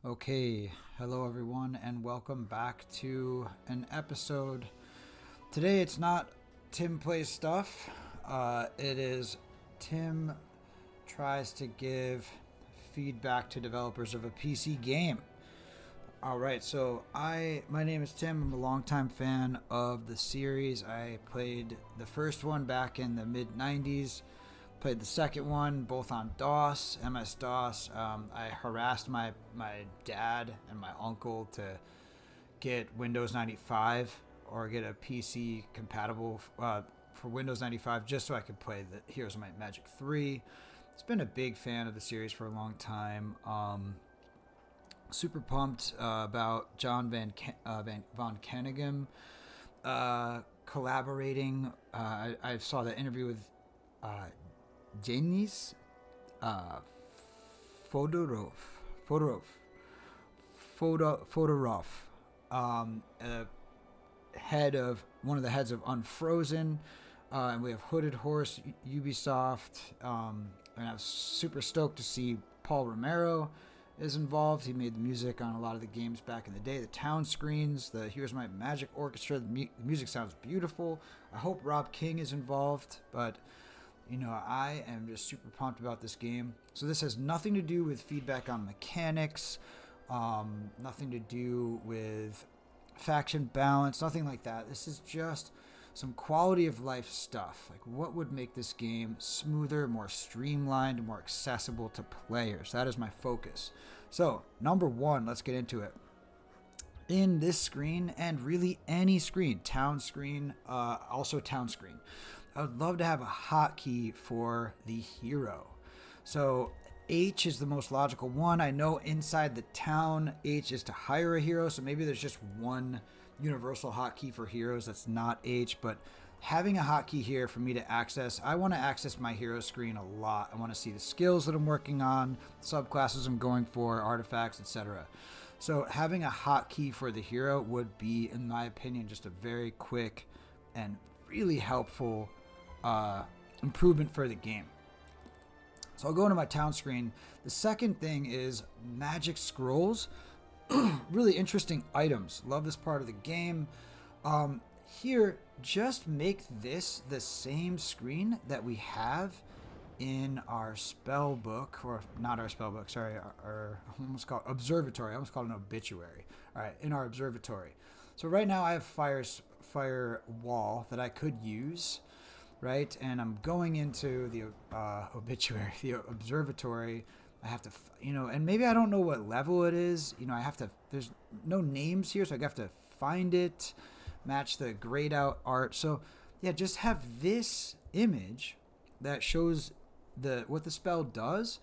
Okay, hello everyone, and welcome back to an episode. Today it's not Tim plays stuff, it is Tim tries to give feedback to developers of a PC game. Alright, so my name is Tim. I'm a longtime fan of the series. I played the first one back in the mid 90s. Played the second one, both on DOS, MS DOS. I harassed my dad and my uncle to get Windows 95 or get a PC compatible for Windows 95 just so I could play the Heroes of Might and Magic 3. It's been a big fan of the series for a long time. Super pumped about John Von Kenegum collaborating. I saw the interview with Denis uh, Fodorov, Fodorov, Fodorov, head of one of the heads of Unfrozen, and we have Hooded Horse, Ubisoft, and I was super stoked to see Paul Romero is involved. He made the music on a lot of the games back in the day. The town screens, the Heroes of Might and Magic Orchestra, the music sounds beautiful. I hope Rob King is involved, but I am just super pumped about this game. So this has nothing to do with feedback on mechanics, nothing to do with faction balance, nothing like that. This is just some quality of life stuff. Like what would make this game smoother, more streamlined, more accessible to players. That is my focus. So, number one, let's get into it. In this screen, and really any screen, town screen, also town screen, I would love to have a hotkey for the hero. So H is the most logical one. I know inside the town, H is to hire a hero, so maybe there's just one universal hotkey for heroes that's not H, but having a hotkey here for me to access, I want to access my hero screen a lot. I want to see the skills that I'm working on, subclasses I'm going for, artifacts, etc. So having a hotkey for the hero would be, in my opinion, just a very quick and really helpful improvement for the game. So I'll go into my town screen. The second thing is magic scrolls. Really interesting items. Love this part of the game. Here, just make this the same screen that we have in our spell book, or not our spell book, sorry, our I almost called observatory. I almost called it an obituary. All right, in our observatory. So right now I have fire wall that I could use, right? And I'm going into the obituary, the observatory. I have to, and maybe I don't know what level it is. I have to, there's no names here, so I have to find it, match the grayed out art. So yeah, just have this image that shows what the spell does,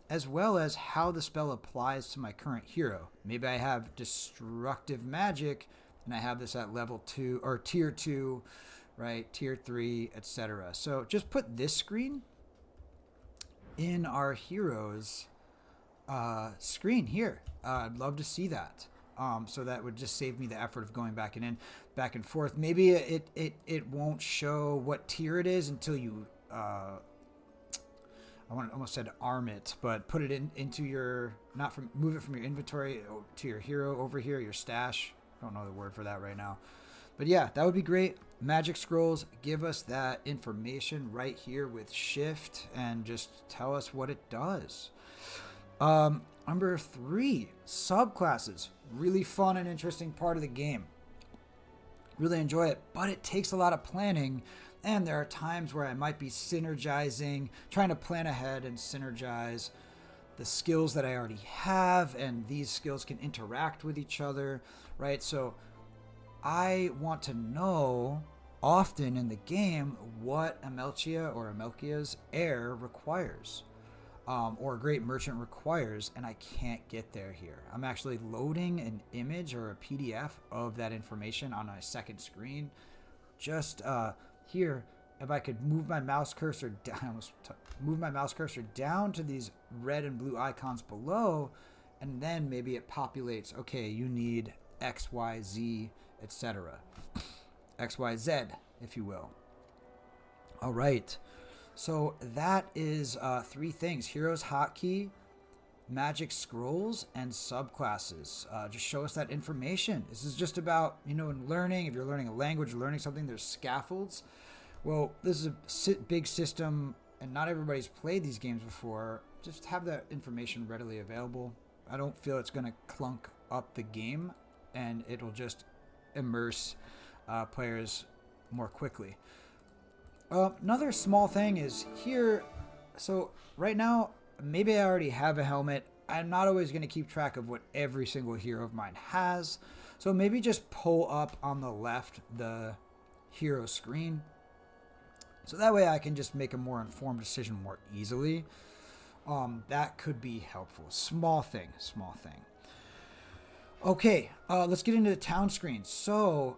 as well as how the spell applies to my current hero. Maybe I have destructive magic, and I have this at level 2 or tier 2, right? Tier 3, etc. So just put this screen in our heroes screen here. I'd love to see that. So that would just save me the effort of going back and forth. Maybe it won't show what tier it is until you almost said arm it, but put it into your move it from your inventory to your hero over here, your stash. I don't know the word for that right now. But yeah, that would be great. Magic scrolls, give us that information right here with shift and just tell us what it does. Number 3, subclasses. Really fun and interesting part of the game. Really enjoy it, but it takes a lot of planning, and there are times where I might be synergizing, trying to plan ahead and synergize the skills that I already have, and these skills can interact with each other, right? So I want to know often in the game what Amelchia or Amelchia's heir requires, or a great merchant requires, and I can't get there here. I'm actually loading an image or a PDF of that information on my second screen. Just here, if I could move my mouse cursor down, down to these red and blue icons below, and then maybe it populates. Okay, you need X, Y, Z, etc. X, Y, Z, if you will. All right. So that is 3 things: Heroes hotkey, magic scrolls and subclasses. Just show us that information. This is just about, in learning. If you're learning a language, learning something, there's scaffolds. Well, this is a big system, and not everybody's played these games before. Just have that information readily available. I don't feel it's going to clunk up the game, and it'll just immerse players more quickly. Another small thing is here. So right now, maybe I already have a helmet. I'm not always going to keep track of what every single hero of mine has. So maybe just pull up on the left the hero screen. So that way I can just make a more informed decision more easily. That could be helpful. Small thing. Okay, let's get into the town screen. So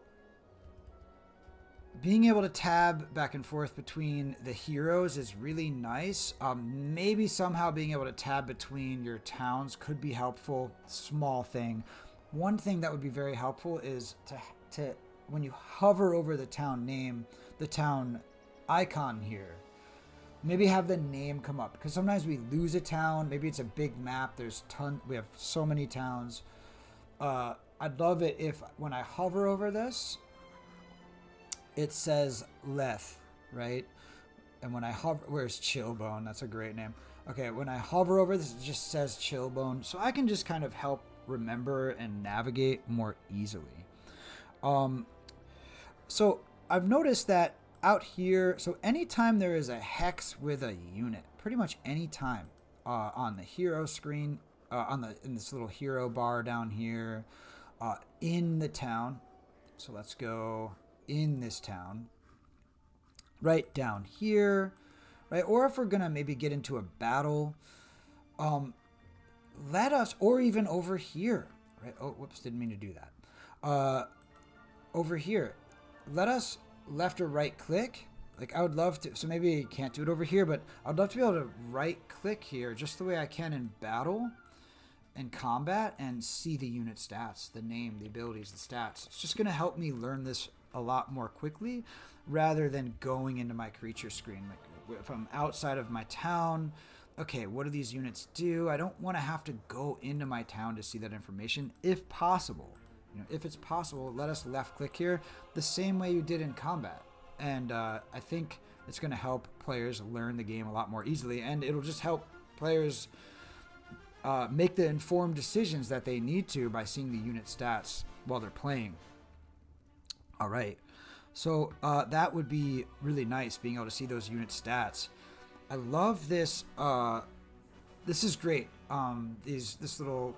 being able to tab back and forth between the heroes is really nice. Maybe somehow being able to tab between your towns could be helpful. Small thing. One thing that would be very helpful is to when you hover over the town name, the town icon here, maybe have the name come up, because sometimes we lose a town. Maybe it's a big map. We have so many towns. I'd love it if when I hover over this, it says Leth, right? And when I hover, where's Chillbone? That's a great name. Okay, when I hover over this, it just says Chillbone. So I can just kind of help remember and navigate more easily. So I've noticed that out here, so anytime there is a hex with a unit, pretty much any time on the hero screen, in this little hero bar down here, in the town. So let's go in this town, right down here, right? Or if we're gonna maybe get into a battle, let us, or even over here, right? Oh, whoops, didn't mean to do that. Over here, let us left or right click. Like I would love to, so maybe you can't do it over here, but I'd love to be able to right click here just the way I can in battle and combat and see the unit stats, the name, the abilities, the stats. It's just going to help me learn this a lot more quickly rather than going into my creature screen. Like if I'm outside of my town, okay, what do these units do? I don't want to have to go into my town to see that information if possible. If it's possible, let us left click here the same way you did in combat. And I think it's going to help players learn the game a lot more easily, and it'll just help players make the informed decisions that they need to by seeing the unit stats while they're playing. All right. So that would be really nice, being able to see those unit stats. I love this. This is great. This little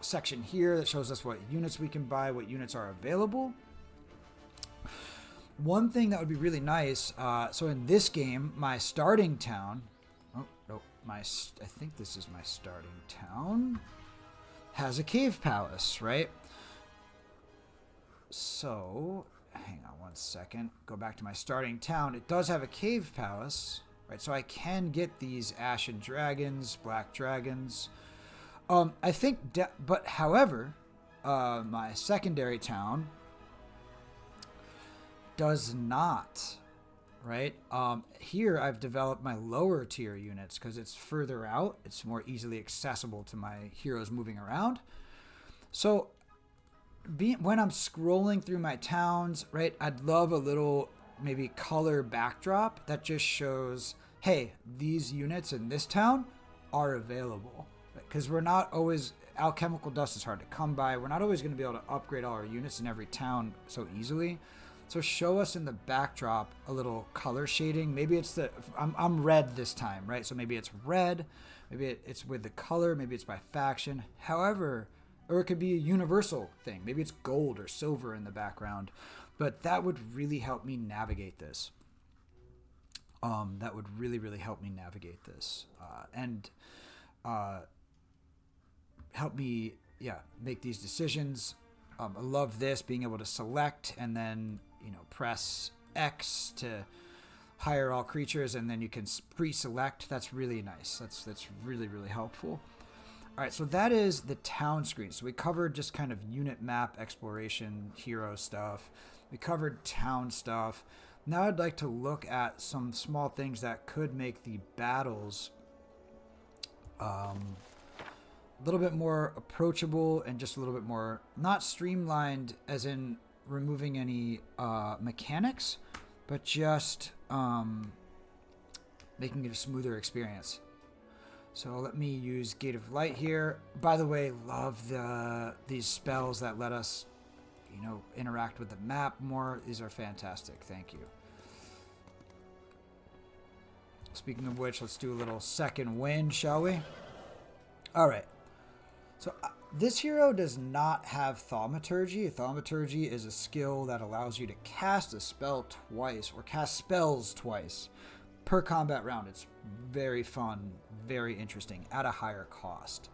section here that shows us what units we can buy, what units are available. One thing that would be really nice, so in this game, my starting town, I think this is my starting town, has a cave palace, right? So, hang on one second, go back to my starting town. It does have a cave palace, right? So I can get these ashen dragons, black dragons. I think, but however, my secondary town does not, right? Here I've developed my lower tier units because it's further out. It's more easily accessible to my heroes moving around. So when I'm scrolling through my towns, right, I'd love a little maybe color backdrop that just shows, hey, these units in this town are available. Because we're not always, alchemical dust is hard to come by. We're not always going to be able to upgrade all our units in every town so easily. So show us in the backdrop a little color shading. Maybe it's I'm red this time, right? So maybe it's red. Maybe it's with the color. Maybe it's by faction. However, or it could be a universal thing. Maybe it's gold or silver in the background. But that would really help me navigate this. That would really, really help me navigate this. And help me, make these decisions. I love this, being able to select and then, press X to hire all creatures, and then you can pre-select. That's really nice. That's really, really helpful. All right, so that is the town screen. So we covered just kind of unit map exploration, hero stuff. We covered town stuff. Now I'd like to look at some small things that could make the battles little bit more approachable and just a little bit more not streamlined as in removing any mechanics, but just making it a smoother experience. So let me use Gate of Light here. By the way, love these spells that let us, interact with the map more. These are fantastic. Thank you. Speaking of which, let's do a little second wind, shall we? All right. So this hero does not have Thaumaturgy. Thaumaturgy is a skill that allows you to cast a spell twice, or cast spells twice per combat round. It's very fun, very interesting, at a higher cost.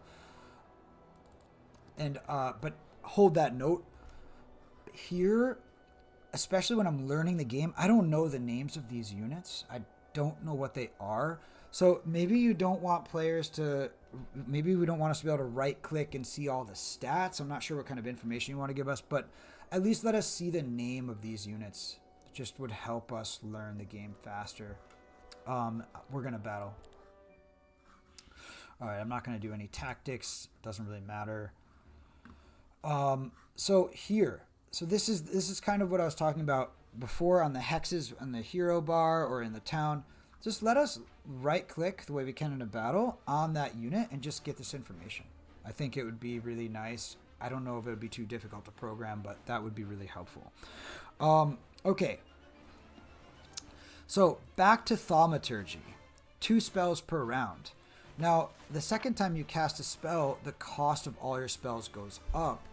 And but hold that note. Here, especially when I'm learning the game, I don't know the names of these units. I don't know what they are. So maybe you don't want players to, maybe we don't want us to be able to right click and see all the stats. I'm not sure what kind of information you want to give us, but at least let us see the name of these units. It just would help us learn the game faster. We're going to battle. All right, I'm not going to do any tactics. Doesn't really matter. So here, so this is kind of what I was talking about before on the hexes on the hero bar or in the town. Just let us right click the way we can in a battle on that unit and just get this information. I think it would be really nice. I don't know if it would be too difficult to program, but that would be really helpful. Okay. So back to Thaumaturgy. 2 spells per round. Now, the second time you cast a spell, the cost of all your spells goes up.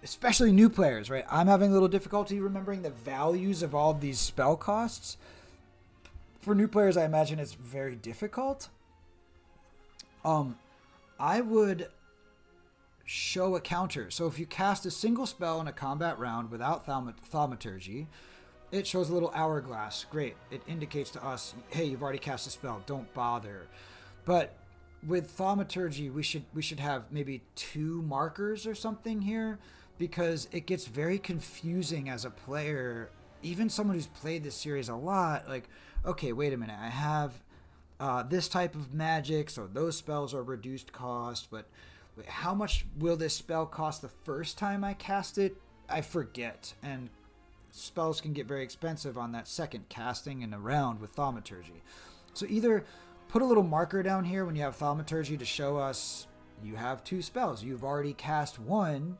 Especially new players, right? I'm having a little difficulty remembering the values of all of these spell costs. For new players, I imagine it's very difficult. I would show a counter. So if you cast a single spell in a combat round without Thaumaturgy, it shows a little hourglass. Great. It indicates to us, hey, you've already cast a spell. Don't bother. But with Thaumaturgy, we should have maybe 2 markers or something here, because it gets very confusing as a player, even someone who's played this series a lot. Like, okay, wait a minute, I have this type of magic, so those spells are reduced cost, but wait, how much will this spell cost the first time I cast it? I forget, and spells can get very expensive on that second casting in a round with Thaumaturgy. So either put a little marker down here when you have Thaumaturgy to show us you have 2 spells. You've already cast 1,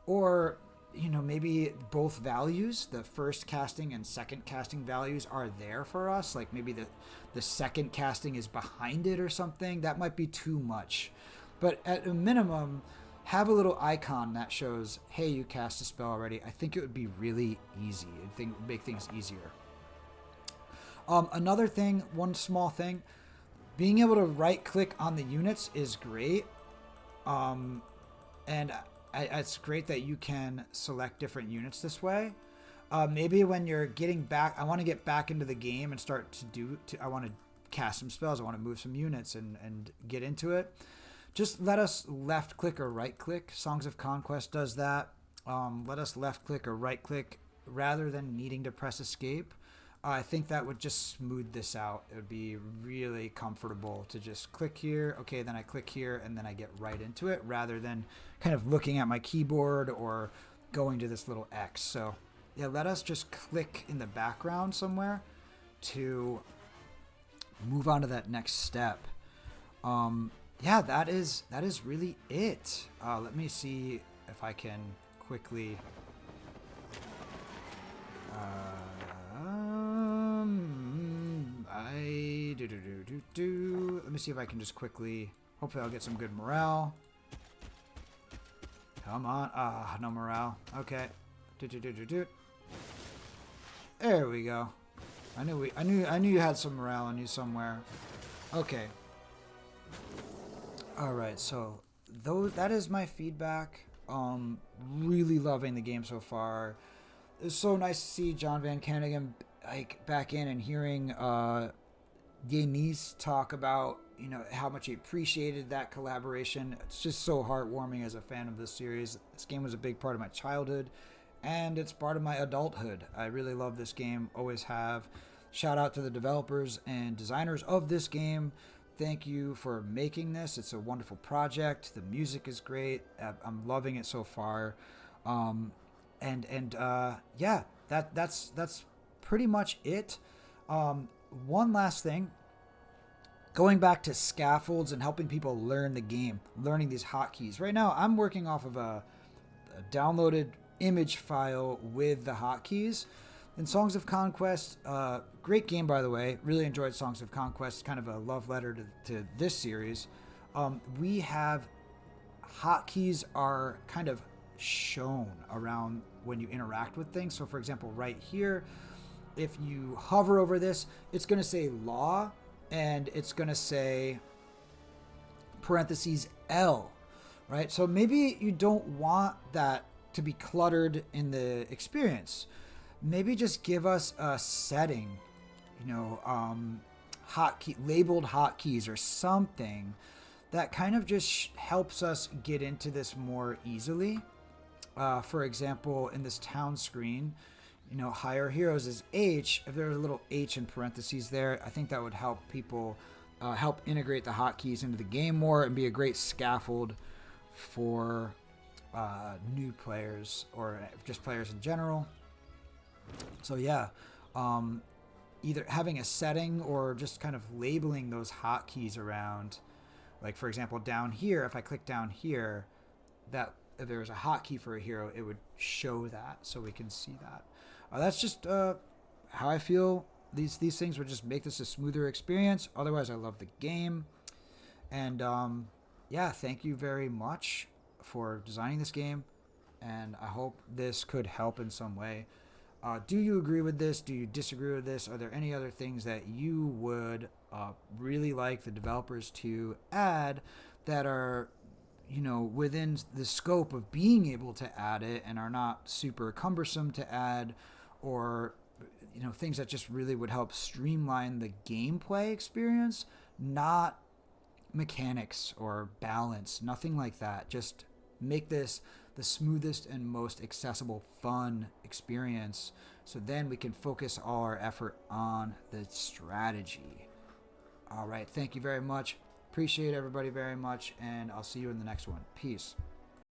or, maybe both values, the first casting and second casting values are there for us. Like maybe the second casting is behind it or something. That might be too much. But at a minimum, have a little icon that shows, hey, you cast a spell already. I think it would be really easy. I think it would make things easier. Another thing, one small thing, being able to right click on the units is great. And it's great that you can select different units this way. Maybe when you're getting back, I want to get back into the game and start I want to cast some spells. I want to move some units and get into it. Just let us left click or right click. Songs of Conquest does that. Let us left click or right click rather than needing to press escape. I think that would just smooth this out. It would be really comfortable to just click here. Okay, then I click here and then I get right into it rather than kind of looking at my keyboard or going to this little X. So yeah, let us just click in the background somewhere to move on to that next step. Yeah, that is really it. Let me see if I can quickly... Let me see if I can just quickly... Hopefully I'll get some good morale. Come on. No morale. Okay. There we go. I knew you had some morale on you somewhere. Okay. All right. So that is my feedback. Really loving the game so far. It's so nice to see John Van Cannigan back in and hearing Denise talk about how much he appreciated that collaboration. It's just so heartwarming as a fan of this series. This game was a big part of my childhood, and it's part of my adulthood. I really love this game, always have. Shout out to the developers and designers of this game. thank you for making this. It's a wonderful project. The music is great. I'm loving it so far. Yeah, that's pretty much it. One last thing. Going back to scaffolds and helping people learn the game, learning these hotkeys. Right now, I'm working off of a downloaded image file with the hotkeys. And Songs of Conquest, great game, by the way. Really enjoyed Songs of Conquest. Kind of a love letter to this series. We have hotkeys are kind of shown around when you interact with things. So, for example, right here, if you hover over this, it's going to say law, and it's going to say parentheses L, right? So maybe you don't want that to be cluttered in the experience. Maybe just give us a setting, hotkey labeled hotkeys or something that kind of just helps us get into this more easily. For example, in this town screen, hire heroes is H. If there's a little H in parentheses there, I think that would help people help integrate the hotkeys into the game more and be a great scaffold for new players or just players in general. So yeah, either having a setting or just kind of labeling those hotkeys around. Like, for example, down here, if I click down here, that if there was a hotkey for a hero, it would show that so we can see that. That's just how I feel. These things would just make this a smoother experience. Otherwise, I love the game. And yeah, thank you very much for designing this game. And I hope this could help in some way. Do you agree with this? Do you disagree with this? Are there any other things that you would really like the developers to add that are, within the scope of being able to add it and are not super cumbersome to add, or things that just really would help streamline the gameplay experience, not mechanics or balance, nothing like that. Just make this the smoothest and most accessible, fun experience, so then we can focus all our effort on the strategy. All right, thank you very much. Appreciate everybody very much, and I'll see you in the next one. Peace.